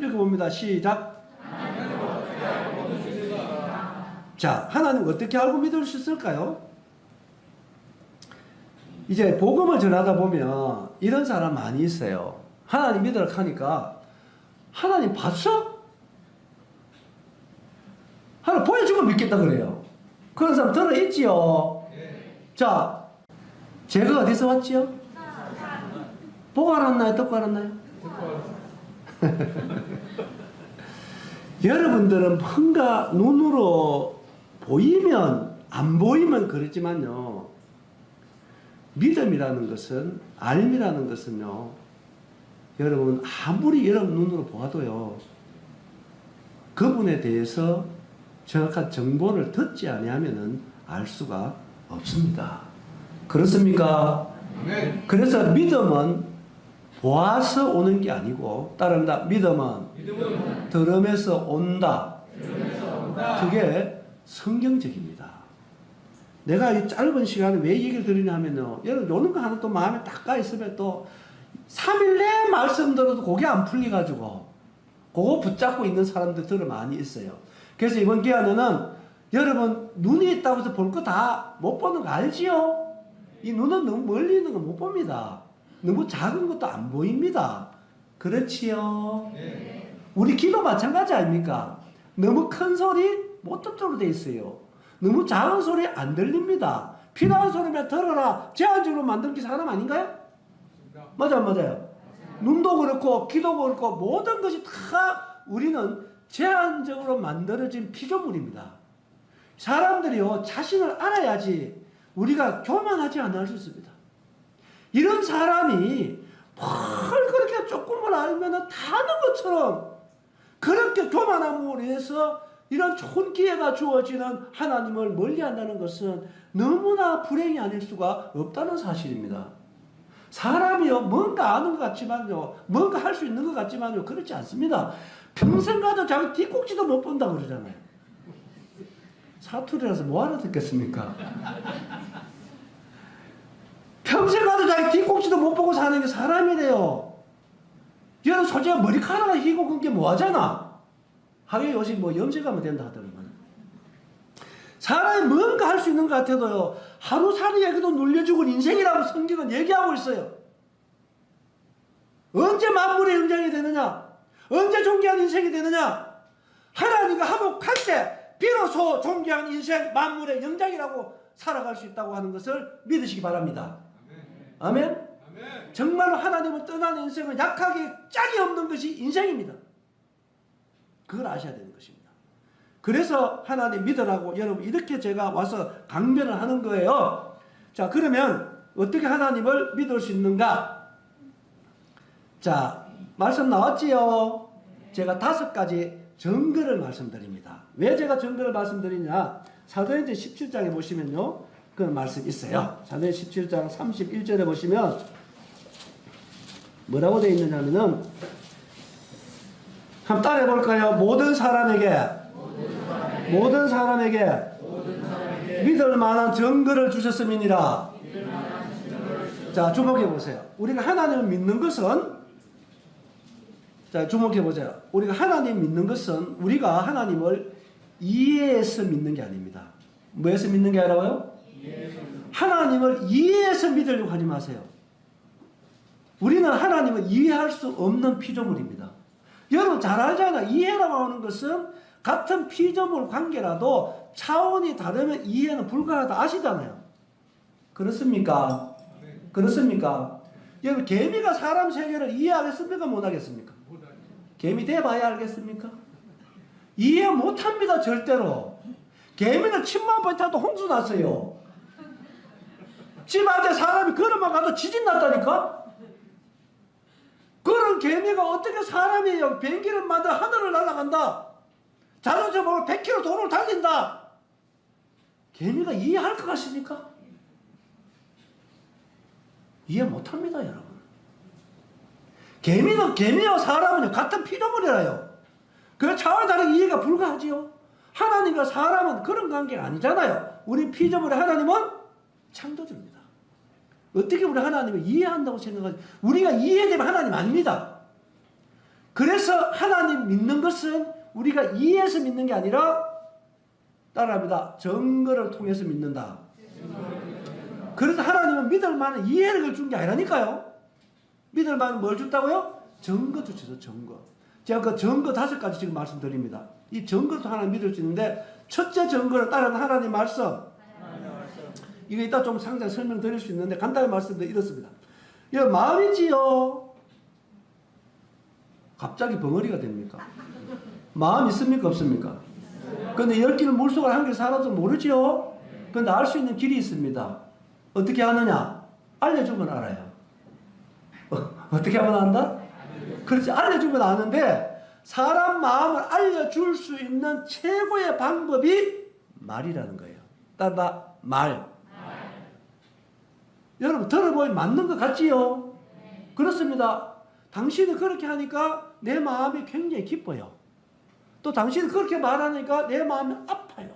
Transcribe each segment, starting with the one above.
읽어봅니다. 시작. 자, 하나님 어떻게 알고 믿을 수 있을까요? 이제 복음을 전하다 보면 이런 사람 많이 있어요. 하나님 믿으라 하니까 하나님 봤어? 하나님 보여주면 믿겠다 그래요. 그런 사람 들어있지요. 자, 제가 어디서 왔지요? 보고 알았나요? 듣고 알았나요? 여러분들은 뭔가 눈으로 보이면 안 보이면 그렇지만요, 믿음이라는 것은, 알미라는 것은요, 여러분 아무리 여러분 눈으로 보아도요, 그분에 대해서 정확한 정보를 듣지 아니하면은 알 수가 없습니다. 그렇습니까? 네. 그래서 믿음은 보아서 오는 게 아니고, 따릅니다. 믿음은 들음에서 온다. 그게 성경적입니다. 내가 이 짧은 시간에 왜 얘기를 드리냐 하면요, 여러분 요런 거 하나 또 마음에 딱 가 있으면 또 3일 내에 말씀 들어도 그게 안 풀려가지고 그거 붙잡고 있는 사람들 많이 있어요. 그래서 이번 기간에는 여러분 눈이 있다고 해서 볼 거 다 못 보는 거 알지요? 이 눈은 너무 멀리 있는 거 못 봅니다. 너무 작은 것도 안 보입니다. 그렇지요? 네. 우리 기도 마찬가지 아닙니까? 너무 큰 소리 못 듣도록 돼 있어요. 너무 작은 소리 안 들립니다. 필요한 소리만 들어라. 제한적으로 만든 게 사람 아닌가요? 맞아요, 맞아요. 눈도 그렇고 귀도 그렇고 모든 것이 다 우리는 제한적으로 만들어진 피조물입니다. 사람들이요, 자신을 알아야지 우리가 교만하지 않을 수 있습니다. 이런 사람이 뭘 그렇게 조금을 알면 다 아는 것처럼 그렇게 교만함으로 해서 이런 좋은 기회가 주어지는 하나님을 멀리한다는 것은 너무나 불행이 아닐 수가 없다는 사실입니다. 사람이요, 뭔가 아는 것 같지만요, 뭔가 할 수 있는 것 같지만요, 그렇지 않습니다. 평생 가도 자기 뒷꼭지도 못 본다 그러잖아요. 사투리라서 뭐 알아듣겠습니까? 평생 가도 자기 뒷꼭지도 못 보고 사는 게 사람이래요. 여러분 솔직히 머리카락 휘고 그게 뭐 하잖아. 하루에 요새 뭐 염색하면 된다 하더니만. 사람이 뭔가 할 수 있는 것 같아도요, 하루살이에게도 눌려죽은 인생이라고 성경은 얘기하고 있어요. 언제 만물의 영장이 되느냐? 언제 존귀한 인생이 되느냐? 하나님과 화목할 때 비로소 존귀한 인생, 만물의 영장이라고 살아갈 수 있다고 하는 것을 믿으시기 바랍니다. 아멘? 아멘. 정말로 하나님을 떠난 인생은 약하게 짝이 없는 것이 인생입니다. 그걸 아셔야 되는 것입니다. 그래서 하나님 믿으라고 여러분 이렇게 제가 와서 강변을 하는 거예요. 자, 그러면 어떻게 하나님을 믿을 수 있는가? 자, 말씀 나왔지요? 제가 5가지 증거를 말씀드립니다. 왜 제가 증거를 말씀드리냐? 사도행전 17장에 보시면요, 그런 말씀 있어요. 사도행전 17장 31절에 보시면 뭐라고 되어 있느냐면은, 한번 따라해 볼까요? 모든 사람에게 믿을 만한 증거를 주셨음이니라. 자, 주목해 보세요. 우리가 하나님을 믿는 것은, 자, 주목해 보세요. 우리가 하나님 믿는 것은 우리가 하나님을 이해해서 믿는 게 아닙니다. 뭐해서 믿는 게 아니라고요? 하나님을 이해해서 믿으려고 하지 마세요. 우리는 하나님을 이해할 수 없는 피조물입니다. 여러분 잘 알잖아요. 이해라고 하는 것은 같은 피조물 관계라도 차원이 다르면 이해는 불가하다 아시잖아요. 그렇습니까? 그렇습니까? 여러분 개미가 사람 세계를 이해하겠습니까? 못하겠습니까? 개미 돼봐야 알겠습니까? 이해 못합니다. 절대로. 개미는 침만 버텨도 홍수 났어요. 집 앞에 사람이 걸어만 가도 지진 났다니까? 그런 개미가 어떻게 사람이에요? 비행기를 만들어 하늘을 날아간다. 자동차 보면 100km 도로를 달린다. 개미가 이해할 것 같습니까? 이해 못합니다, 여러분. 개미와 사람은 같은 피조물이라요. 그 차원이 다른 이해가 불가하지요. 하나님과 사람은 그런 관계가 아니잖아요. 우리 피조물의 하나님은 창조주입니다. 어떻게 우리 하나님을 이해한다고 생각하지? 우리가 이해되면 하나님 아닙니다. 그래서 하나님 믿는 것은 우리가 이해해서 믿는 게 아니라 따라합니다. 증거를 통해서 믿는다. 그래서 하나님은 믿을 만한 이해를 준 게 아니라니까요. 믿을 만한 뭘 줬다고요? 증거 주셔서 증거. 제가 그 증거 5가지 지금 말씀드립니다. 이 증거도 하나님 믿을 수 있는데 첫째 증거를 따르는 하나님 말씀. 이거 이따 좀 상세히 설명드릴 수 있는데 간단히 말씀드리면 이렇습니다. 이거 마음이지요. 갑자기 벙어리가 됩니까? 마음 있습니까? 없습니까? 근데 10개는 물속을 한 개 살아도 모르지요? 근데 알 수 있는 길이 있습니다. 어떻게 하느냐? 알려주면 알아요. 어떻게 하면 안다? 그렇지. 알려주면 아는데 사람 마음을 알려줄 수 있는 최고의 방법이 말이라는 거예요. 따라 말. 여러분 들어보면 맞는 것 같지요? 그렇습니다. 당신이 그렇게 하니까 내 마음이 굉장히 기뻐요. 또 당신이 그렇게 말하니까 내 마음이 아파요.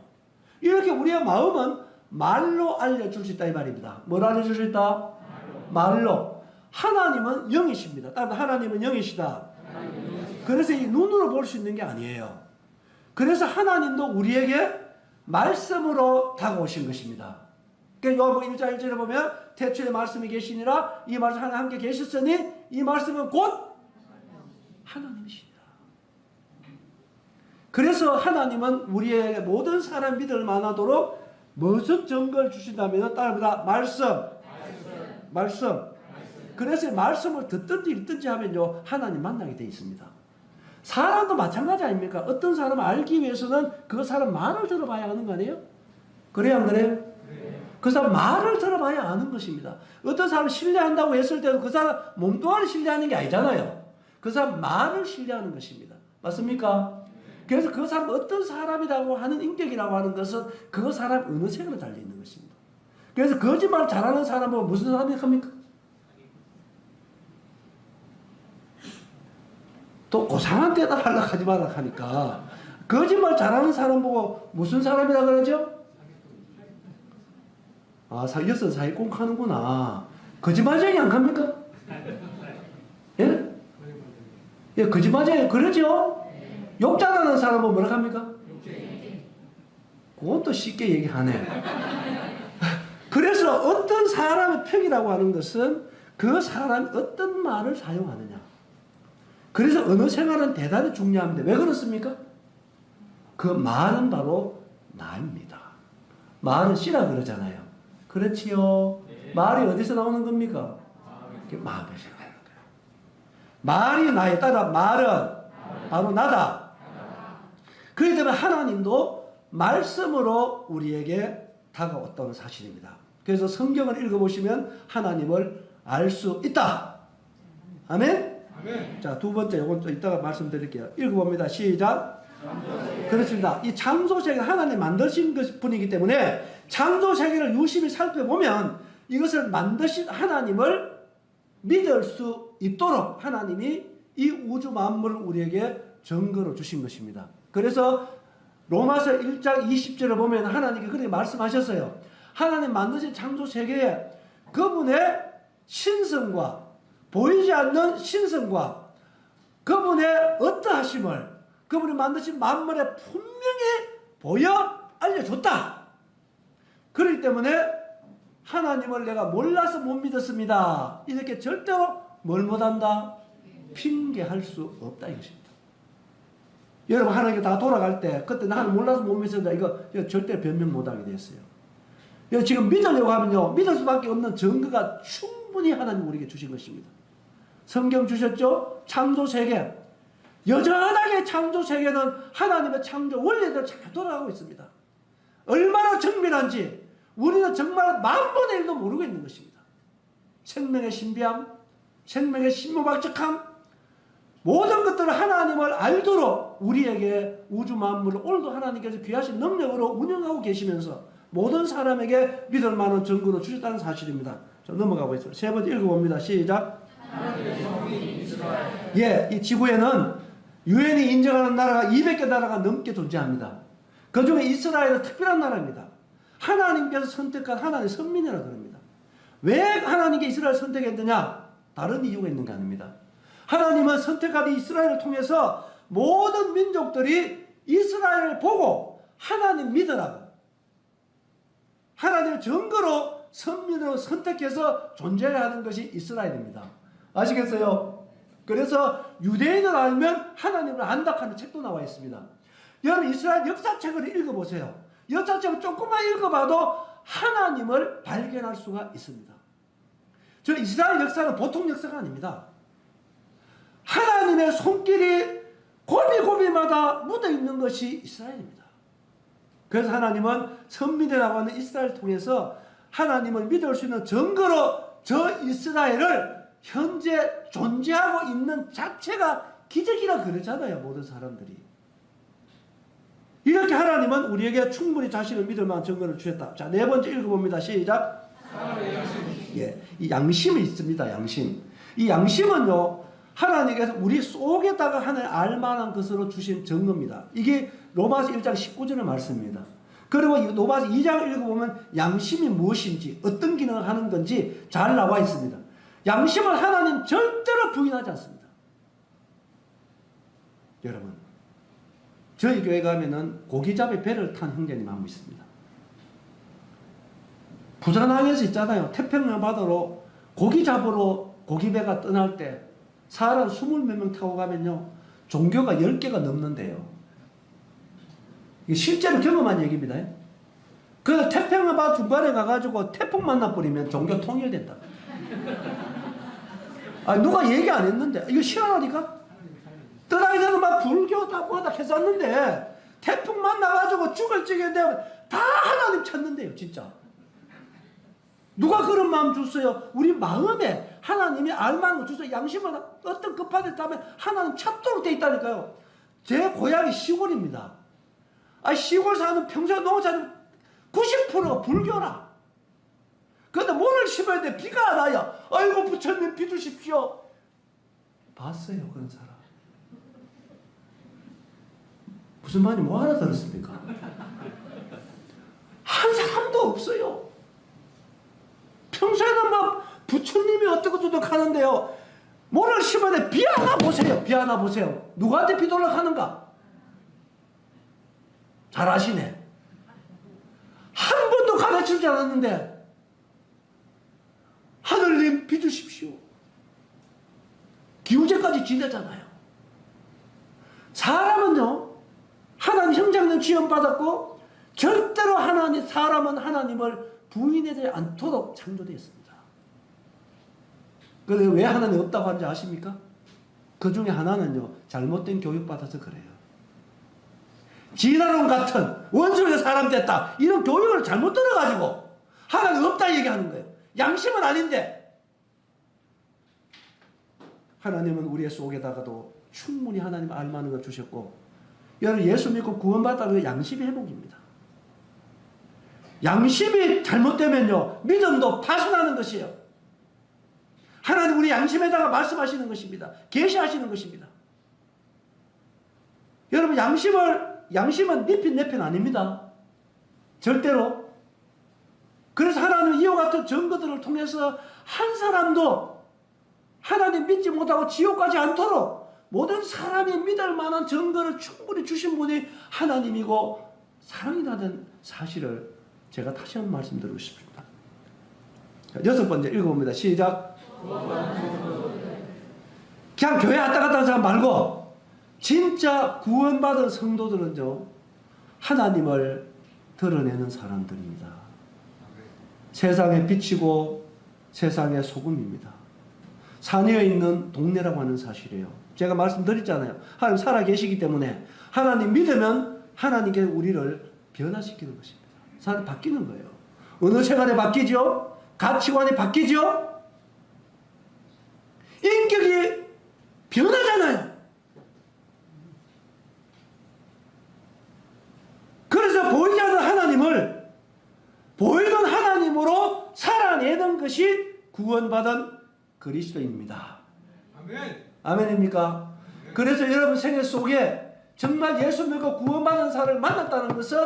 이렇게 우리의 마음은 말로 알려줄 수 있다 이 말입니다. 뭘 알려줄 수 있다? 말로. 하나님은 영이십니다. 따라서 하나님은 영이시다. 그래서 이 눈으로 볼 수 있는 게 아니에요. 그래서 하나님도 우리에게 말씀으로 다가오신 것입니다. 그러니까 요한복음 1장 1절에 보면 태초에 말씀이 계시니라 이 말씀 하나 함께 계셨으니 이 말씀은 곧 하나님이시니라. 그래서 하나님은 우리에게 모든 사람 믿을 만하도록 무슨 증거를 주신다면 따라합니다. 말씀. 그래서 말씀을 듣든지 읽든지 하면요 하나님 만나게 되어 있습니다. 사람도 마찬가지 아닙니까? 어떤 사람을 알기 위해서는 그 사람 말을 들어봐야 하는 거 아니에요? 그래요 안 그래요? 그 사람 말을 들어봐야 아는 것입니다. 어떤 사람을 신뢰한다고 했을 때도 그 사람 몸뚱아리 신뢰하는 게 아니잖아요. 그 사람 말을 신뢰하는 것입니다. 맞습니까? 그래서 그 사람 어떤 사람이라고 하는 인격이라고 하는 것은 그 사람 어느 색으로 달려있는 것입니다. 그래서 거짓말 잘하는 사람은 무슨 사람이 합니까? 또 고상한 데다 하려고 하지 말라 하니까 거짓말 잘하는 사람 보고 무슨 사람이라 그러죠? 아, 여섯 사기꾼 하는구나. 거짓말쟁이 안 갑니까? 예? 예, 거짓말쟁이 그러죠? 욕 잘하는 사람은 뭐라 합니까? 그건 또 쉽게 얘기하네. 그래서 어떤 사람의 평이라고 하는 것은 그 사람이 어떤 말을 사용하느냐. 그래서 언어 생활은 대단히 중요합니다. 왜 그렇습니까? 그 말은 바로 나입니다. 말은 씨라 그러잖아요. 그렇지요. 말이 어디서 나오는 겁니까? 마음에서 나오는 거예요. 말이 나에 따라 말은 바로 나다. 그렇기 때문에 하나님도 말씀으로 우리에게 다가왔다는 사실입니다. 그래서 성경을 읽어보시면 하나님을 알 수 있다. 아멘? 아멘. 자, 두 번째, 이건 또 이따가 말씀드릴게요. 읽어봅니다. 시작. 그렇습니다. 이 창조세계 하나님 만드신 분이기 때문에 창조세계를 유심히 살펴보면 이것을 만드신 하나님을 믿을 수 있도록 하나님이 이 우주 만물을 우리에게 증거로 주신 것입니다. 그래서 로마서 1장 20절을 보면 하나님이 그렇게 말씀하셨어요. 하나님 만드신 창조세계에 그분의 신성과 보이지 않는 신성과 그분의 어떠하심을 그분이 만드신 만물에 분명히 보여 알려줬다. 그렇기 때문에 하나님을 내가 몰라서 못 믿었습니다. 이렇게 절대로 뭘 못한다? 핑계할 수 없다 이것입니다. 여러분 하나님께 다 돌아갈 때 그때 나는 몰라서 못 믿었다 이거 절대 변명 못하게 됐어요. 지금 믿으려고 하면요 믿을 수밖에 없는 증거가 충분히 하나님 우리에게 주신 것입니다. 성경 주셨죠? 창조세계 여전하게 창조세계는 하나님의 창조 원리대로 잘 돌아가고 있습니다. 얼마나 정밀한지 우리는 정말 만분의 1도 모르고 있는 것입니다. 생명의 신비함, 생명의 신묘박적함 모든 것들을 하나님을 알도록 우리에게 우주 만물을 오늘도 하나님께서 귀하신 능력으로 운영하고 계시면서 모든 사람에게 믿을 만한 증거로 주셨다는 사실입니다. 자, 넘어가고 있습니다. 세 번째 읽어봅니다. 시작. 예, 이 지구에는 유엔이 인정하는 나라가 200개 나라가 넘게 존재합니다. 그 중에 이스라엘은 특별한 나라입니다. 하나님께서 선택한 하나님의 선민이라 그럽니다. 왜 하나님께 이스라엘 선택했느냐? 다른 이유가 있는 게 아닙니다. 하나님은 선택한 이스라엘을 통해서 모든 민족들이 이스라엘을 보고 하나님 믿으라고, 하나님의 증거로 선민으로 선택해서 존재해야 하는 것이 이스라엘입니다. 아시겠어요? 그래서 유대인을 알면 하나님을 안다 하는 책도 나와 있습니다. 여러분 이스라엘 역사책을 읽어보세요. 역사책을 조금만 읽어봐도 하나님을 발견할 수가 있습니다. 저 이스라엘 역사는 보통 역사가 아닙니다. 하나님의 손길이 고비고비마다 묻어있는 것이 이스라엘입니다. 그래서 하나님은 선민이라고 하는 이스라엘을 통해서 하나님을 믿을 수 있는 증거로 저 이스라엘을 현재 존재하고 있는 자체가 기적이라 그러잖아요. 모든 사람들이. 이렇게 하나님은 우리에게 충분히 자신을 믿을 만한 증거를 주셨다. 자, 네 번째 읽어봅니다. 시작. 예, 이 양심이 있습니다. 양심. 이 양심은요, 하나님께서 우리 속에다가 하나님 알만한 것으로 주신 증거입니다. 이게 로마서 1장 19절의 말씀입니다. 그리고 로마서 2장 읽어보면 양심이 무엇인지, 어떤 기능을 하는 건지 잘 나와 있습니다. 양심을 하나님 절대로 부인하지 않습니다. 여러분, 저희 교회 가면은 고기잡이 배를 탄 형제님 한 분 있습니다. 부산항에서 있잖아요. 태평양 바다로 고기 잡으러 고기배가 떠날 때 사람 20몇 명 타고 가면요, 종교가 10개가 넘는데요. 이게 실제로 경험한 얘기입니다. 그래서 태평양 바다 중간에 가가지고 태풍 만나버리면 종교 통일된다. 아, 누가 얘기 안 했는데 이거 실화라니까? 떠나기전에 막 불교다 뭐다 했었는데 태풍 만나가지고 죽을 지게 되면 다 하나님 찾는데요. 진짜 누가 그런 마음 줬어요? 우리 마음에 하나님이 알만한 거 주세요. 양심은 어떤 급한 데 타면 하나님 찾도록 돼 있다니까요. 제 고향이 시골입니다. 아, 시골 사는 평소에 농사는 90%가 불교라. 그런데 모를 심어야 돼. 비가 안 와요. 아이고 부처님 비 주십시오. 봤어요 그런 사람. 무슨 말인지 뭐 알아들었습니까? 한 사람도 없어요. 평소에는 막 부처님이 어떻고 저떻고 하는데요, 모를 심어야 돼. 비 하나 보세요. 비 하나 보세요. 누구한테 비 돌아가는가? 잘 아시네. 한 번도 가르치지 않았는데 하늘님 비 주십시오. 기우제까지 지내잖아요. 사람은요, 하나님 형상된 지음 받았고 절대로 사람은 하나님을 부인하지 않도록 창조되었습니다. 그런데 왜 하나님 없다고 하는지 아십니까? 그 중에 하나는요, 잘못된 교육받아서 그래요. 진화론 같은 원수의 사람 됐다, 이런 교육을 잘못 들어가지고 하나님 없다 얘기하는 거예요. 양심은 아닌데. 하나님은 우리의 속에다가도 충분히 하나님 알만한 걸 주셨고, 여러분 예수 믿고 구원받다는 양심의 회복입니다. 양심이 잘못되면요, 믿음도 파손하는 것이에요. 하나님 우리 양심에다가 말씀하시는 것입니다. 계시하시는 것입니다. 여러분 양심은 네 편 내 편 아닙니다. 절대로. 그래서 하나님은 이와 같은 증거들을 통해서 한 사람도 하나님 믿지 못하고 지옥 가지 않도록 모든 사람이 믿을 만한 증거를 충분히 주신 분이 하나님이고 사랑이라는 사실을 제가 다시 한번 말씀드리고 싶습니다. 자, 6번째 읽어봅니다. 시작. 그냥 교회 왔다 갔다 하는 사람 말고 진짜 구원받은 성도들은요, 하나님을 드러내는 사람들입니다. 세상에 빛이고 세상의 소금입니다. 산에 있는 동네라고 하는 사실이에요. 제가 말씀드렸잖아요. 하나님 살아계시기 때문에 하나님 믿으면 하나님께 우리를 변화시키는 것입니다. 사람이 바뀌는 거예요. 어느 생활에 바뀌죠? 가치관이 바뀌죠? 인격이 변하잖아요. 그래서 보이지 않는 하나님을 보이는 하나님으로 살아내는 것이 구원받은 그리스도입니다. 아멘. 아멘입니까? 그래서 여러분 생애 속에 정말 예수 믿고 구원받은 사람을 만났다는 것은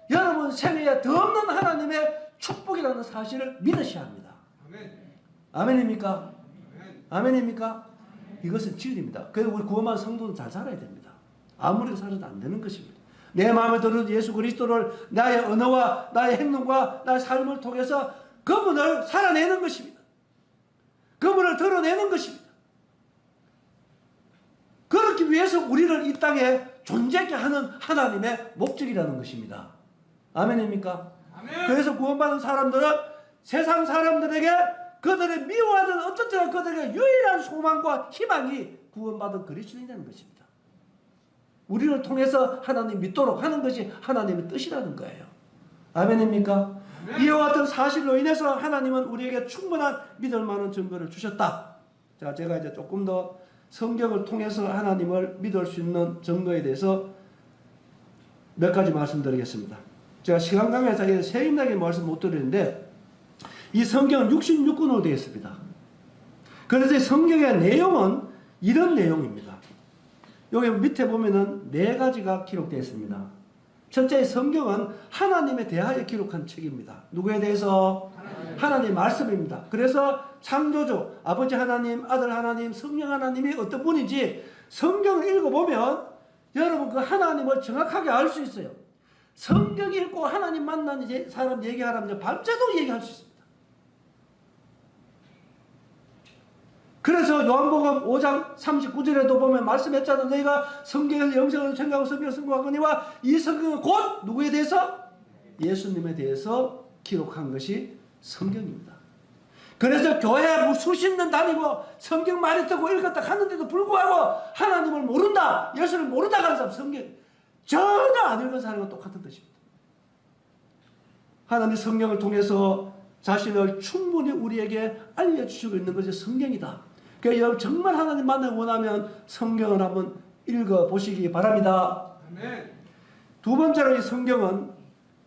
여러분 생애에 더없는 하나님의 축복이라는 사실을 믿으셔야 합니다. 아멘. 아멘입니까? 아멘. 아멘입니까? 이것은 진리입니다. 그래서 우리 구원받은 성도는 잘 살아야 됩니다. 아무리 살아도 안 되는 것입니다. 내 마음에 들은 예수 그리스도를 나의 언어와 나의 행동과 나의 삶을 통해서 그분을 살아내는 것입니다. 그분을 드러내는 것입니다. 그렇기 위해서 우리를 이 땅에 존재케 하는 하나님의 목적이라는 것입니다. 아멘입니까? 아멘. 그래서 구원받은 사람들은 세상 사람들에게 그들의 미워하던 어떻든 그들에게 유일한 소망과 희망이 구원받은 그리스도인이라는 것입니다. 우리를 통해서 하나님 믿도록 하는 것이 하나님의 뜻이라는 거예요. 아멘입니까? 아멘. 이와 같은 사실로 인해서 하나님은 우리에게 충분한 믿을 만한 증거를 주셨다. 자, 제가 이제 조금 더 성경을 통해서 하나님을 믿을 수 있는 증거에 대해서 몇 가지 말씀드리겠습니다. 제가 시간 관계에서 세임나게 말씀 못 드리는데 이 성경은 66권으로 되어 있습니다. 그래서 성경의 내용은 이런 내용입니다. 여기 밑에 보면은 4가지가 기록되어 있습니다. 첫째, 성경은 하나님에 대하여 기록한 책입니다. 누구에 대해서? 하나님 말씀입니다. 그래서 창조주, 아버지 하나님, 아들 하나님, 성령 하나님이 어떤 분인지 성경을 읽어보면 여러분 그 하나님을 정확하게 알 수 있어요. 성경 읽고 하나님 만난 사람 얘기하라면 밤새도록 얘기할 수 있습니다. 그래서 요한복음 5장 39절에도 보면 말씀했잖아. 너희가 성경에서 영생을 생각하고 성경을 승부하거니와 이 성경은 곧 누구에 대해서? 예수님에 대해서 기록한 것이 성경입니다. 그래서 교회 수십 년 다니고 성경 많이 듣고 읽었다 하는데도 불구하고 하나님을 모른다, 예수를 모른다 하는 사람 성경 전혀 안 읽은 사람과 똑같은 것입니다. 하나님 성경을 통해서 자신을 충분히 우리에게 알려주시고 있는 것이 성경이다. 그러니까 여러분 정말 하나님 만나기 원하면 성경을 한번 읽어보시기 바랍니다. 아멘. 두 번째로 이 성경은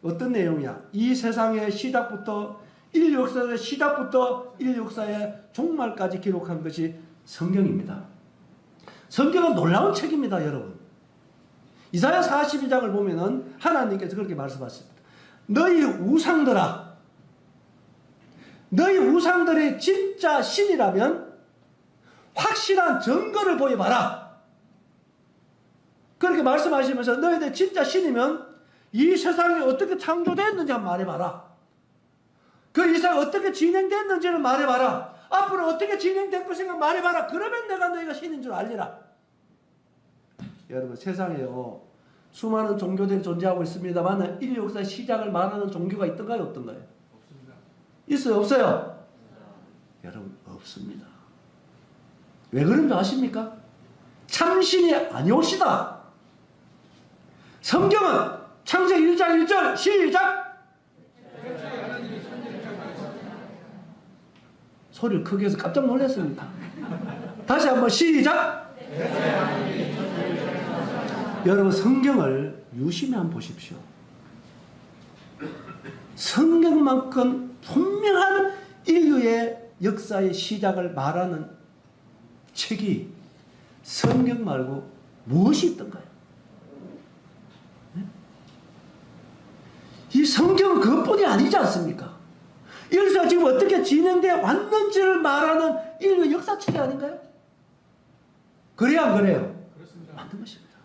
어떤 내용이야? 이 세상의 시작부터 인류 역사의 시작부터 인류 역사의 종말까지 기록한 것이 성경입니다. 성경은 놀라운 책입니다, 여러분. 이사야 42장을 보면은 하나님께서 그렇게 말씀하십니다. 너희 우상들아, 너희 우상들이 진짜 신이라면 확실한 증거를 보여봐라. 그렇게 말씀하시면서 너희들 진짜 신이면 이 세상이 어떻게 창조됐는지 한번 말해봐라. 그 이상 어떻게 진행됐는지를 말해봐라. 앞으로 어떻게 진행될 것인가 말해봐라. 그러면 내가 너희가 신인 줄 알리라. 여러분 세상에요 수많은 종교들이 존재하고 있습니다만 인류 역사의 시작을 말하는 종교가 있던가요? 없던가요? 없습니다. 있어요? 없어요? 여러분 없습니다. 왜 그런지 아십니까? 참신이 아니옵시다. 성경은 창세기 1장 1절 시작. 소리를 크게 해서 깜짝 놀랐습니다. 다시 한번 시작. 여러분 성경을 유심히 한번 보십시오. 성경만큼 분명한 인류의 역사의 시작을 말하는 책이 성경 말고 무엇이 있던가요? 이 성경은 그것뿐이 아니지 않습니까? 인류가 지금 어떻게 진행되어 왔는지를 말하는 인류의 역사책이 아닌가요? 그래요, 안 그래요? 그렇습니다. 맞는 것입니다.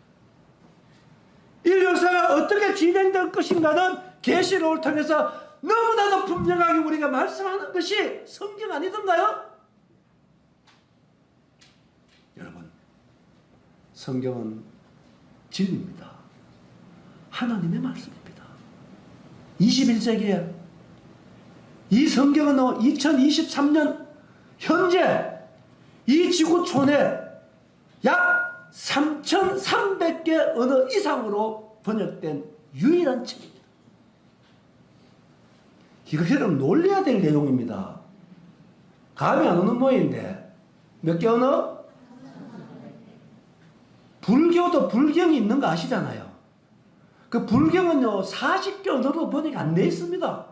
인류 역사가 어떻게 진행될 것인가는 계시록을 통해서 너무나도 분명하게 우리가 말씀하는 것이 성경 아니던가요? 여러분, 성경은 진리입니다. 하나님의 말씀입니다. 21세기에 이 성경은 2023년 현재 이 지구촌에 약 3,300개 언어 이상으로 번역된 유일한 책입니다. 이거 여러분 놀라야 될 내용입니다. 감이 안 오는 모양인데 몇 개 언어? 불교도 불경이 있는 거 아시잖아요. 그 불경은요 40개 언어로 번역이 안 돼 있습니다.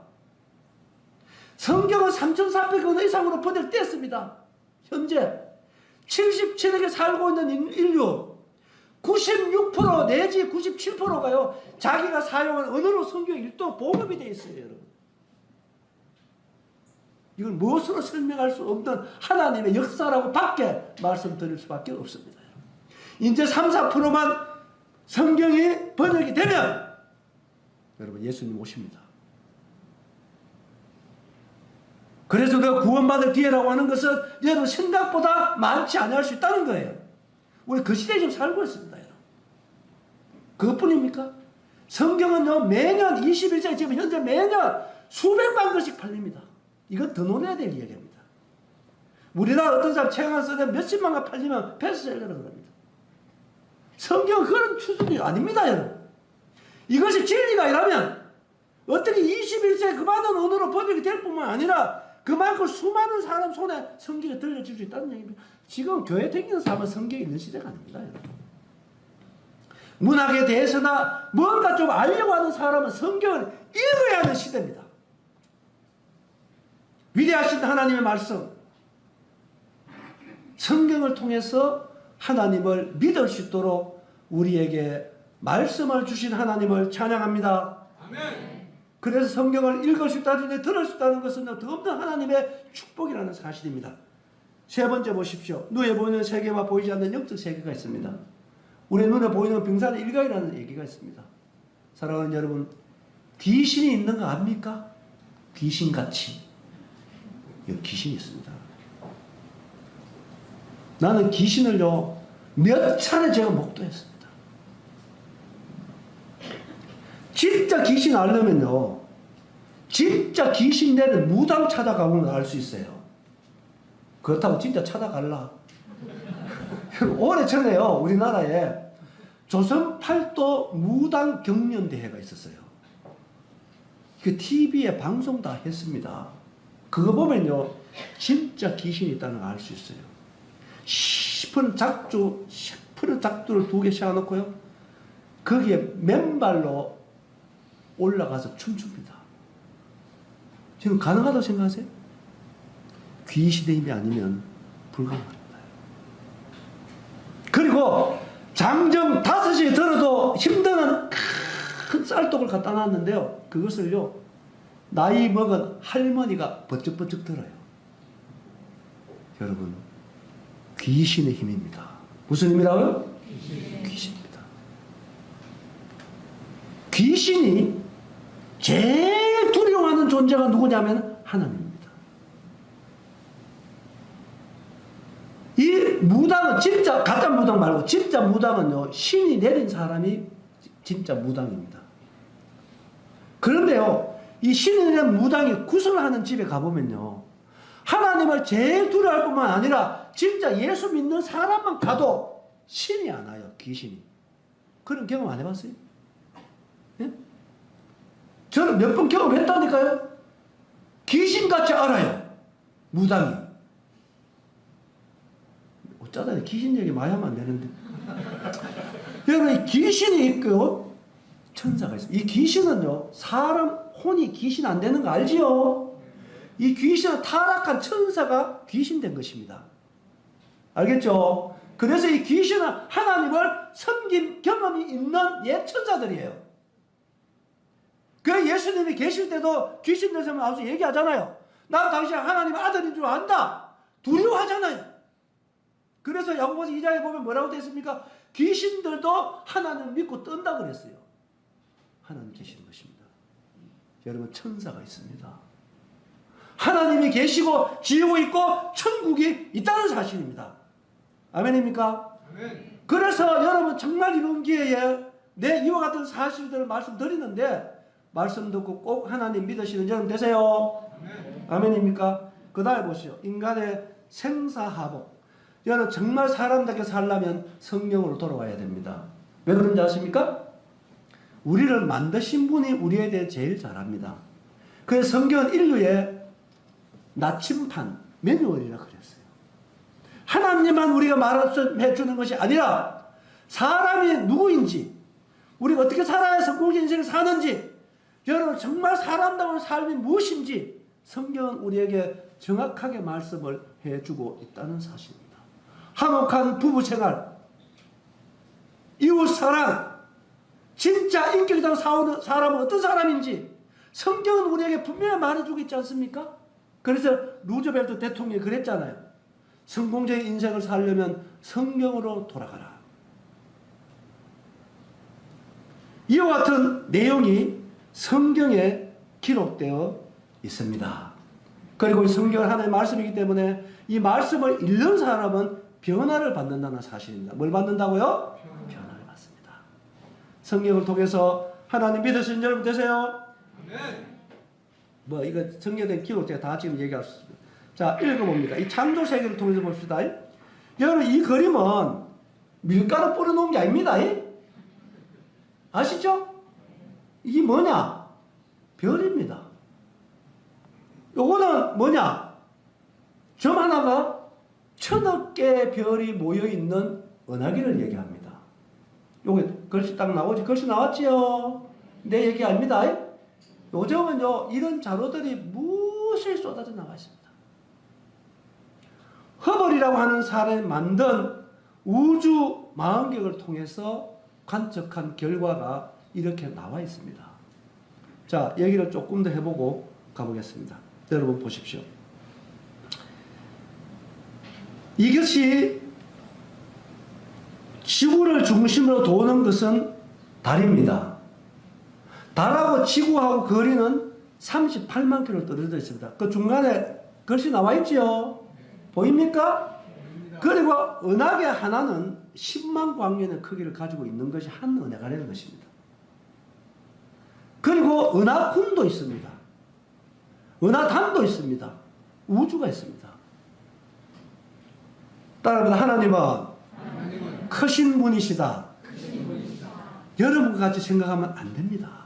성경은 3,400개 언어 이상으로 번역됐습니다. 현재 77억에 살고 있는 인류 96% 내지 97%가요 자기가 사용한 언어로 성경 읽도록 보급이 되어 있어요. 여러분. 이걸 무엇으로 설명할 수 없는 하나님의 역사라고 밖에 말씀드릴 수밖에 없습니다. 이제 3, 4%만 성경이 번역이 되면 여러분 예수님 오십니다. 그래서 우리가 구원받을 기회라고 하는 것은 여러분 생각보다 많지 않을 수 있다는 거예요. 우리 그 시대에 지금 살고 있습니다. 여러분. 그것뿐입니까? 성경은요 매년 21세기 지금 현재 매년 수백만 권씩 팔립니다. 이건 더 놀라야 될 이야기입니다. 우리나라 어떤 사람 책 하나 쓰는데 몇십만 권 팔리면 베스트셀러라고 합니다. 성경은 그런 수준이 아닙니다. 여러분. 이것이 진리가 이라면 어떻게 21세기 그 많은 언어로 번역이 될 뿐만 아니라 그만큼 수많은 사람 손에 성경이 들려질 수 있다는 얘기입니다. 지금 교회 다니는 사람은 성경이 있는 시대가 아닙니다. 여러분. 문학에 대해서나 뭔가 좀 알려고 하는 사람은 성경을 읽어야 하는 시대입니다. 위대하신 하나님의 말씀, 성경을 통해서 하나님을 믿을 수 있도록 우리에게 말씀을 주신 하나님을 찬양합니다. 아멘. 그래서 성경을 읽을 수 있다든지 들을 수 있다는 것은 더없는 하나님의 축복이라는 사실입니다. 세 번째 보십시오. 눈에 보이는 세계와 보이지 않는 영적 세계가 있습니다. 우리 눈에 보이는 빙산의 일각이라는 얘기가 있습니다. 사랑하는 여러분, 귀신이 있는 거 압니까? 귀신같이. 여기 귀신이 있습니다. 나는 귀신을요 몇 차례 제가 목도했습니다. 진짜 귀신 알려면요 진짜 귀신 내는 무당 찾아가면 알 수 있어요. 그렇다고 진짜 찾아갈라. 오래전에요 우리나라에 조선 팔도 무당 경연대회가 있었어요. 그 TV에 방송 다 했습니다. 그거 보면요 진짜 귀신이 있다는 걸 알 수 있어요. 10분 작두를 2개 씌워놓고요 거기에 맨발로 올라가서 춤춥니다. 지금 가능하다고 생각하세요? 귀신의 힘이 아니면 불가능합니다. 그리고 장정 5시에 들어도 힘드는 큰 쌀떡을 갖다 놨는데요 그것을요 나이 먹은 할머니가 번쩍번쩍 들어요. 여러분 귀신의 힘입니다. 무슨 힘이라고요? 귀신입니다. 귀신이 제일 두려워하는 존재가 누구냐면 하나님입니다. 이 무당은 진짜 가짜 무당 말고 진짜 무당은요 신이 내린 사람이 진짜 무당입니다. 그런데요 이 신이 내린 무당이 구슬하는 집에 가보면요 하나님을 제일 두려워할 뿐만 아니라 진짜 예수 믿는 사람만 가도 신이 안 와요. 귀신이. 그런 경험 안 해봤어요? 예? 저는 몇 번 경험했다니까요. 귀신같이 알아요. 무당이. 어쩌다 귀신 얘기 많이 하면 안 되는데. 여러분 귀신이 있고요. 천사가 있어요. 이 귀신은요. 사람 혼이 귀신 안 되는 거 알지요? 이 귀신은 타락한 천사가 귀신 된 것입니다. 알겠죠? 그래서 이 귀신은 하나님을 섬긴 경험이 있는 옛 천사들이에요. 그 예수님이 계실 때도 귀신들 세면 나와서 얘기하잖아요. 난 당신 하나님의 아들인 줄 안다. 두려워하잖아요. 그래서 야고보서 2장에 보면 뭐라고 되어 있습니까? 귀신들도 하나님을 믿고 뜬다 그랬어요. 하나님 계시는 것입니다. 여러분 천사가 있습니다. 하나님이 계시고 지옥이 있고 천국이 있다는 사실입니다. 아멘입니까? 아멘. 그래서 여러분 정말 이번 기회에 내 이와 같은 사실들을 말씀드리는데 말씀 듣고 꼭 하나님 믿으시는 여러분 되세요. 아멘. 아멘입니까? 그 다음에 보시죠. 인간의 생사하복. 여러분 정말 사람답게 살려면 성경으로 돌아와야 됩니다. 왜 그런지 아십니까? 우리를 만드신 분이 우리에 대해 제일 잘합니다. 그래서 성경은 인류의 나침판, 매뉴얼이라 그랬어요. 하나님만 우리가 말해 주는 것이 아니라 사람이 누구인지, 우리가 어떻게 살아야 성공적인 인생을 사는지, 여러분 정말 사람다운 삶이 무엇인지 성경은 우리에게 정확하게 말씀을 해주고 있다는 사실입니다. 화목한 부부생활, 이웃사랑, 진짜 인격있다고 사는 사람은 어떤 사람인지 성경은 우리에게 분명히 말해주고 있지 않습니까? 그래서 루즈벨트 대통령이 그랬잖아요. 성공적인 인생을 살려면 성경으로 돌아가라. 이와 같은 내용이 성경에 기록되어 있습니다. 그리고 이 성경은 하나님의 말씀이기 때문에 이 말씀을 읽는 사람은 변화를 받는다는 사실입니다. 뭘 받는다고요? 변화를 받습니다. 성경을 통해서 하나님 믿으시는 여러분 되세요? 뭐 이거 성경에 기록 제가 다 지금 얘기할 수 있습니다. 자, 읽어봅니다. 이 창조 세계를 통해서 봅시다. 여러분 이 그림은 밀가루 뿌려놓은 게 아닙니다. 아시죠? 이게 뭐냐? 별입니다. 요거는 뭐냐? 점 하나가 1000억 개의 별이 모여있는 은하계를 얘기합니다. 요게 글씨 딱 나오지? 글씨 나왔지요? 내 얘기 아닙니다. 요즘은요, 이런 자료들이 무수히 쏟아져 나와 있습니다. 허벌이라고 하는 사람이 만든 우주 망원경을 통해서 관측한 결과가 이렇게 나와 있습니다. 자, 얘기를 조금 더 해보고 가보겠습니다. 여러분 보십시오. 이것이 지구를 중심으로 도는 것은 달입니다. 달하고 지구하고 거리는 38만 킬로 떨어져 있습니다. 그 중간에 글씨 나와 있죠? 보입니까? 그리고 은하계 하나는 10만 광년의 크기를 가지고 있는 것이 한 은하계라는 것입니다. 그리고 은하군도 있습니다. 은하단도 있습니다. 우주가 있습니다. 따라합니다. 하나님은 크신 분이시다. 여러분과 같이 생각하면 안 됩니다.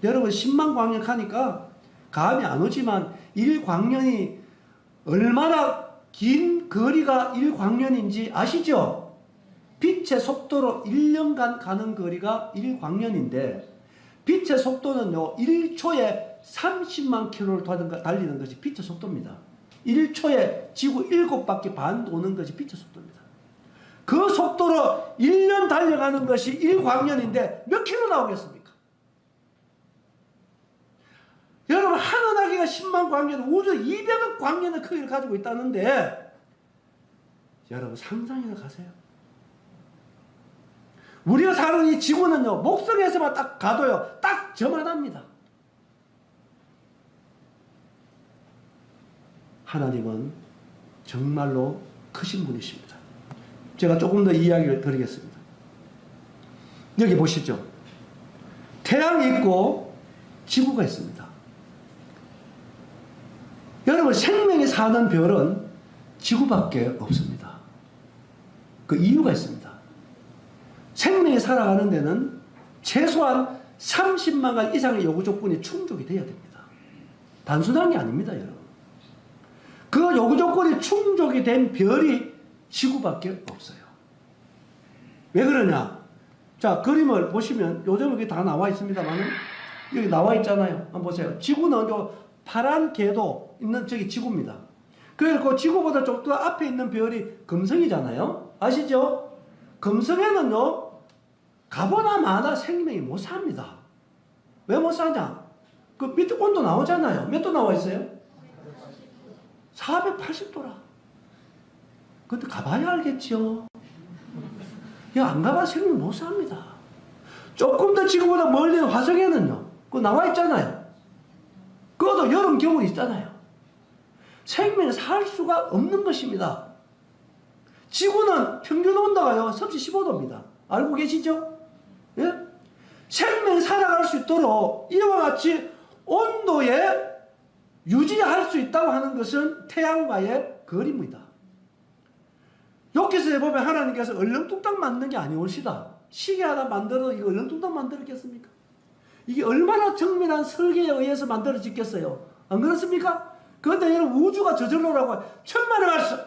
여러분 10만 광년 하니까 감이 안 오지만 1광년이 얼마나 긴 거리가 1광년인지 아시죠? 빛의 속도로 1년간 가는 거리가 1광년인데 빛의 속도는요 1초에 30만 킬로를 달리는 것이 빛의 속도입니다. 1초에 지구 7바퀴 반 도는 것이 빛의 속도입니다. 그 속도로 1년 달려가는 것이 1광년인데 몇 킬로 나오겠습니까? 여러분 한 은하계가 10만 광년, 우주 200억 광년의 크기를 가지고 있다는데 여러분 상상이나 가세요. 우리가 사는 이 지구는요 목성에서만 딱 가도요 딱 저만합니다. 하나님은 정말로 크신 분이십니다. 제가 조금 더 이야기를 드리겠습니다. 여기 보시죠. 태양이 있고 지구가 있습니다. 여러분 생명이 사는 별은 지구밖에 없습니다. 그 이유가 있습니다. 생명이 살아가는 데는 최소한 30만 가지 이상의 요구 조건이 충족이 돼야 됩니다. 단순한 게 아닙니다, 여러분. 그 요구 조건이 충족이 된 별이 지구밖에 없어요. 왜 그러냐? 자, 그림을 보시면 요즘 여기 다 나와 있습니다만 여기 나와 있잖아요. 한번 보세요. 지구는 요 파란 궤도 있는 저기 지구입니다. 그리고 지구보다 좀 더 앞에 있는 별이 금성이잖아요. 아시죠? 금성에는요 가보나 마나 생명이 못 삽니다. 왜 못 사냐? 그 밑에 온도 나오잖아요. 몇 도 나와 있어요? 480도라. 근데 가봐야 알겠죠. 야, 안 가봐 생명 못 삽니다. 조금 더 지구보다 멀리 있는 화성에는요, 그거 나와 있잖아요. 그것도 여름, 겨울이 있잖아요. 생명이 살 수가 없는 것입니다. 지구는 평균 온도가요, 섭씨 15도입니다. 알고 계시죠? 예? 생명이 살아갈 수 있도록 이와 같이 온도에 유지할 수 있다고 하는 것은 태양과의 거리입니다. 여기서 보면 하나님께서 얼렁뚱땅 만든 게 아니올시다. 시계 하나 만들어도 이거 얼렁뚱땅 만들었겠습니까? 이게 얼마나 정밀한 설계에 의해서 만들어졌겠어요? 안 그렇습니까? 그런데 여러분 우주가 저절로라고 천만의 말씀.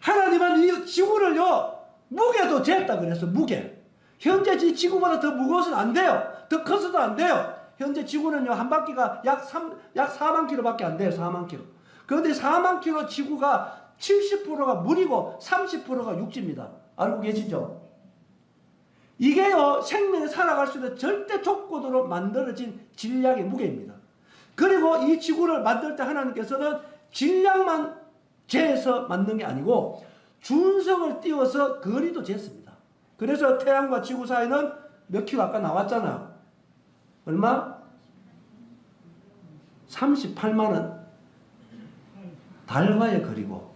하나님은 이 지구를요 무게도 쟀다 그랬어. 무게. 현재 지구보다 더 무거워서는 안 돼요. 더 커서도 안 돼요. 현재 지구는요 한 바퀴가 약 4만 킬로밖에 안 돼요. 4만 킬로. 그런데 4만 킬로 지구가 70%가 물이고 30%가 육지입니다. 알고 계시죠? 이게요 생명이 살아갈 수 있는 절대 조건으로 만들어진 질량의 무게입니다. 그리고 이 지구를 만들 때 하나님께서는 질량만 재서 만든 게 아니고 준성을 띄워서 거리도 쟀습니다. 그래서 태양과 지구 사이는 몇 킬로 아까 나왔잖아요. 얼마? 38만원. 달과의 거리고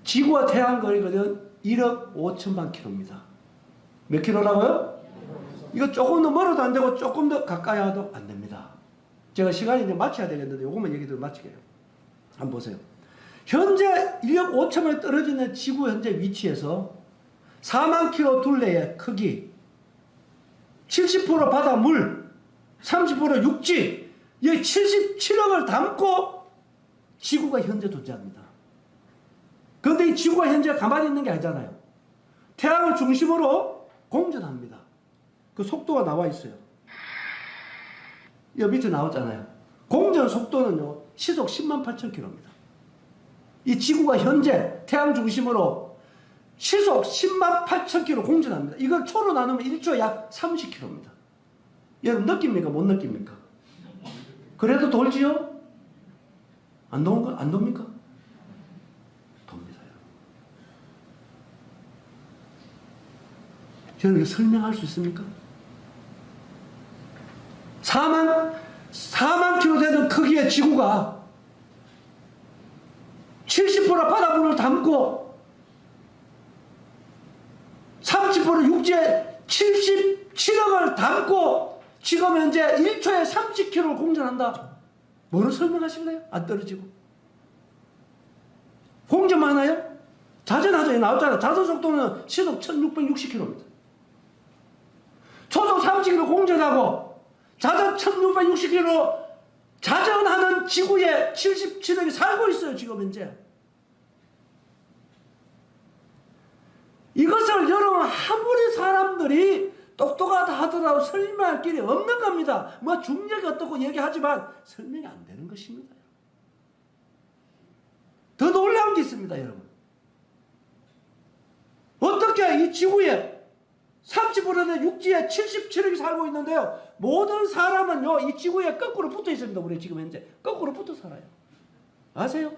지구와 태양 거리거든 1억 5천만 킬로입니다. 몇 킬로라고요? 이거 조금 더 멀어도 안 되고 조금 더 가까이 와도 안 됩니다. 제가 시간이 이제 마쳐야 되겠는데 요것만 얘기 좀 마치게요. 한번 보세요. 현재 1억 5천만 떨어지는 지구 현재 위치에서 4만 킬로 둘레의 크기, 70% 바닷물, 30% 육지, 이 77억을 담고 지구가 현재 존재합니다. 그런데 이 지구가 현재 가만히 있는 게 아니잖아요. 태양을 중심으로 공전합니다. 그 속도가 나와 있어요. 여기 밑에 나왔잖아요. 공전 속도는요, 시속 10만 8천 킬로입니다. 이 지구가 현재 태양 중심으로 시속 10만 8천 킬로 공전합니다. 이걸 초로 나누면 1초 약 30킬로입니다. 여러분 느낍니까? 못 느낍니까? 그래도 돌지요? 안 돕니까? 돕니다. 여러분 이거 설명할 수 있습니까? 4만 킬로 되는 크기의 지구가 70% 바닷물을 담고 30% 육지에 77억을 담고 지금 현재 1초에 30km를 공전한다. 뭐를 설명하실래요? 안 떨어지고. 공전만 하나요? 자전하죠. 나왔잖아요. 자전 속도는 시속 1660km입니다. 초속 30km 공전하고 자전 1660km 자전하는 지구에 77억이 살고 있어요. 지금 현재. 이것을 여러분 아무리 사람들이 똑똑하다 하더라도 설명할 길이 없는 겁니다. 뭐 중력이 어떻고 얘기하지만 설명이 안 되는 것입니다. 더 놀라운 게 있습니다, 여러분. 어떻게 이 지구에 30%는 육지에 77억이 살고 있는데요. 모든 사람은요, 이 지구에 거꾸로 붙어 있습니다. 우리 지금 현재 거꾸로 붙어 살아요. 아세요?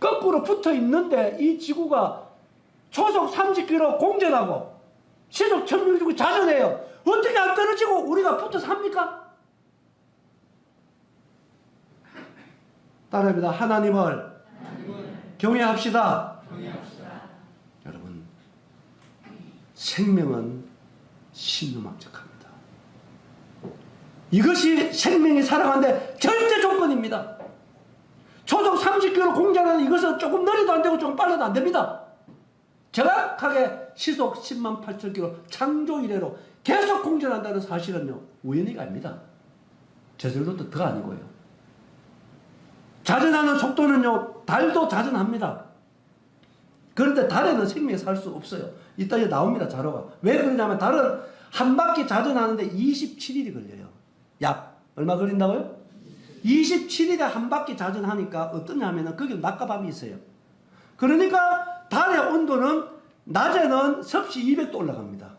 거꾸로 붙어 있는데 이 지구가 초속 30km 공전하고 시속 1600 자전해요. 어떻게 안 떨어지고 우리가 붙어 삽니까? 따라합니다. 하나님을 경외합시다. 여러분, 생명은 신유망적합니다. 이것이 생명이 살아가는데 절대 조건입니다. 초속 30km 공전하는 이것은 조금 느려도 안 되고 좀 빨라도 안 됩니다. 정확하게 시속 10만 8천 킬로 창조 이래로 계속 공전한다는 사실은요, 우연히가 아닙니다. 저절로도 더 아니고요. 자전하는 속도는요, 달도 자전합니다. 그런데 달에는 생명이 살 수 없어요. 이따 나옵니다, 자료가. 왜 그러냐면 달은 한 바퀴 자전하는데 27일이 걸려요. 약 얼마 걸린다고요? 27일에 한 바퀴 자전하니까 어떠냐면은 거기 낮과 밤이 있어요. 그러니까 달의 온도는 낮에는 섭씨 200도 올라갑니다.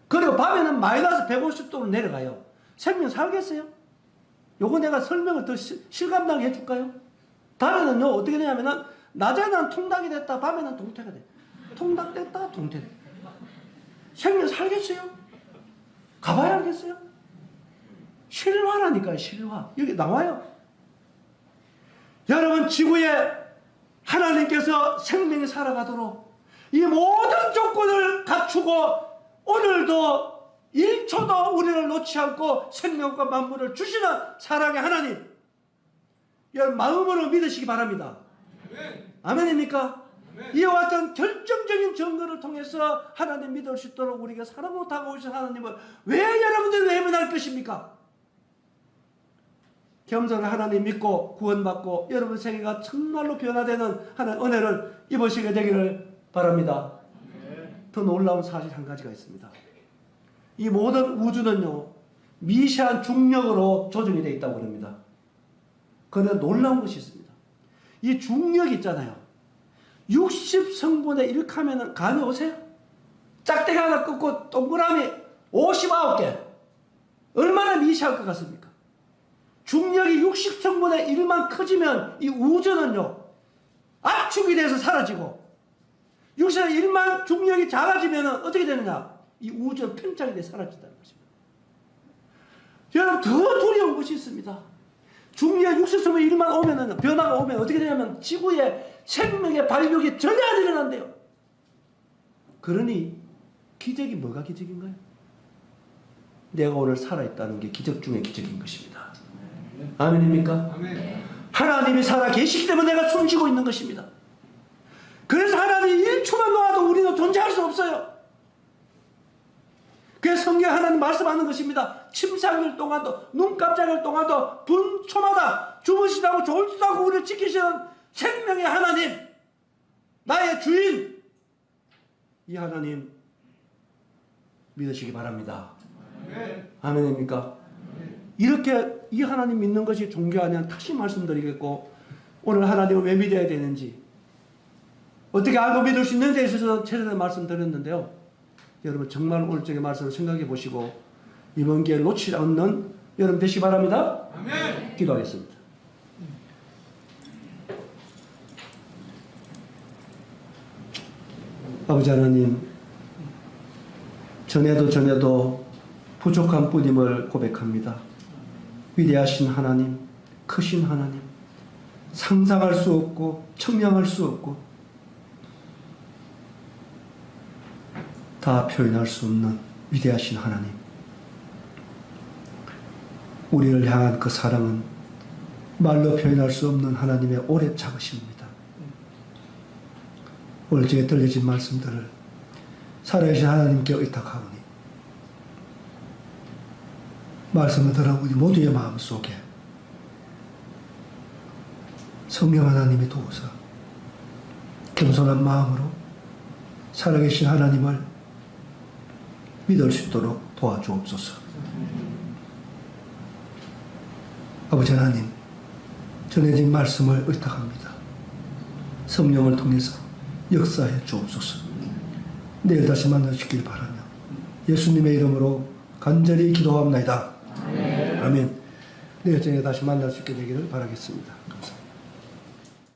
그리고 밤에는 마이너스 150도로 내려가요. 생명 살겠어요? 요거 내가 설명을 더 실감나게 해줄까요? 달에는요, 어떻게 되냐면은 낮에는 통닭이 됐다, 밤에는 동태가 돼. 통닭 됐다, 동태 돼. 생명 살겠어요? 가봐야 알겠어요? 실화라니까요, 실화. 여기 나와요. 여러분, 지구에 하나님께서 생명이 살아가도록 이 모든 조건을 갖추고 오늘도 1초도 우리를 놓지 않고 생명과 만물을 주시는 사랑의 하나님, 여러분 마음으로 믿으시기 바랍니다. 아멘입니까? 이와 같은 결정적인 증거를 통해서 하나님 믿을 수 있도록 우리가 사랑으로 다가오신 하나님을 왜 여러분들이 외면할 것입니까? 겸손한 하나님 믿고 구원받고 여러분 생애가 정말로 변화되는 하나님 은혜를 입으시게 되기를 바랍니다. 더 놀라운 사실 한 가지가 있습니다. 이 모든 우주는요, 미세한 중력으로 조정이 되어 있다고 합니다. 그런데 놀라운 것이 있습니다. 이 중력 있잖아요. 60성분의 1 하면은 감이 오세요? 짝대기 하나 끊고 동그라미 59개. 얼마나 미세할 것 같습니까? 중력이 60성분의 1만 커지면 이 우주는요, 압축이 돼서 사라지고, 60성분의 1만 중력이 작아지면 어떻게 되느냐? 이 우주는 팽창이 돼서 사라진다는 것입니다. 여러분, 더 두려운 것이 있습니다. 중력 60성분의 1만 오면은, 변화가 오면 어떻게 되냐면 지구의 생명의 발육이 전혀 안 일어난대요. 그러니 기적이 뭐가 기적인가요? 내가 오늘 살아있다는 게 기적 중의 기적인 것입니다. 아멘입니까? 아멘. 하나님이 살아 계시기 때문에 내가 숨쉬고 있는 것입니다. 그래서 하나님이 1초만 놓아도 우리는 존재할 수 없어요. 그래서 성경에 하나님 말씀하는 것입니다. 침상일 동안도, 눈 깜짝일 동안도, 분초마다 주무시다고 졸지다고 우리를 지키시는 생명의 하나님, 나의 주인, 이 하나님 믿으시기 바랍니다. 아멘입니까? 이렇게 이 하나님 믿는 것이 종교 아니면 다시 말씀드리겠고, 오늘 하나님을 왜 믿어야 되는지, 어떻게 알고 믿을 수 있는지에 있어서 최근에 말씀드렸는데요. 여러분 정말 오늘 저의 말씀을 생각해 보시고 이번 기회를 놓치지 않는 여러분 되시기 바랍니다. 아멘. 기도하겠습니다. 아버지 하나님, 전에도 부족한 뿐임을 고백합니다. 위대하신 하나님, 크신 하나님, 상상할 수 없고 청량할 수 없고 다 표현할 수 없는 위대하신 하나님, 우리를 향한 그 사랑은 말로 표현할 수 없는 하나님의 오래 참으심입니다. 오늘 제게 들려진 말씀들을 살아계신 하나님께 의탁하오니 말씀을 들어보니 모두의 마음속에 성령 하나님이 도우사 겸손한 마음으로 살아계신 하나님을 믿을 수 있도록 도와주옵소서. 아버지 하나님, 전해진 말씀을 의탁합니다. 성령을 통해서 역사해 주옵소서. 내일 다시 만나시길 바라며 예수님의 이름으로 간절히 기도합니다. 아멘. 내일 저녁에 다시 만날 수 있게 되기를 바라겠습니다. 감사합니다.